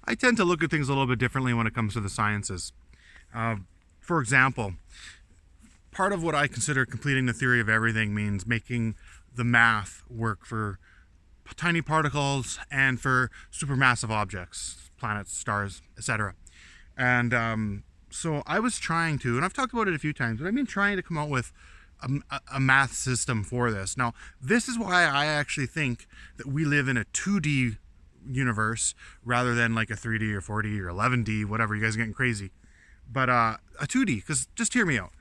I tend to look at things a little bit differently when it comes to the sciences. For example, part of what I consider completing the theory of everything means making the math work for tiny particles and for supermassive objects, planets, stars, etc. And so I was trying to, and I've talked about it a few times, but I've been trying to come up with a math system for this. Now, this is why I actually think that we live in a 2D universe rather than like a 3D or 4D or 11D, whatever. You guys are getting crazy. But a 2D, because just hear me out.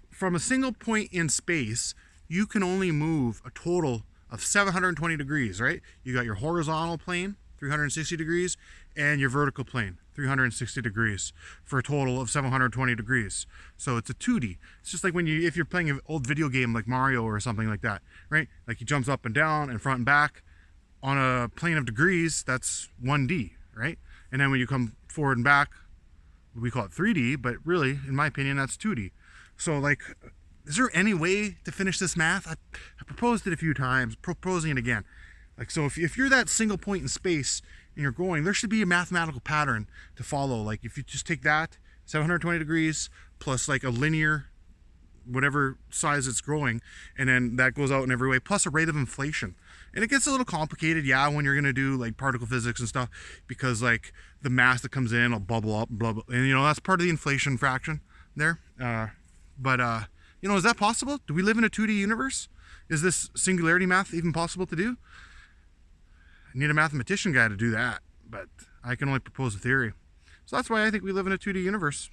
From a single point in space, you can only move a total of 720 degrees, right? You got your horizontal plane, 360 degrees, and your vertical plane, 360 degrees, for a total of 720 degrees. So it's a 2D. It's just like if you're playing an old video game like Mario or something like that, right? Like he jumps up and down and front and back on a plane of degrees, that's 1D, right? And then when you come forward and back, we call it 3D, but really, in my opinion, that's 2D. So like, is there any way to finish this math? I proposed it a few times, proposing it again. Like, so if you're that single point in space and you're going, there should be a mathematical pattern to follow. Like if you just take that 720 degrees plus like a linear, whatever size it's growing, and then that goes out in every way, plus a rate of inflation. And it gets a little complicated, yeah, when you're gonna do like particle physics and stuff, because like the mass that comes in will bubble up, blah, blah, and that's part of the inflation fraction there. But is that possible? Do we live in a 2D universe? Is this singularity math even possible to do? I need a mathematician guy to do that, but I can only propose a theory. So that's why I think we live in a 2D universe.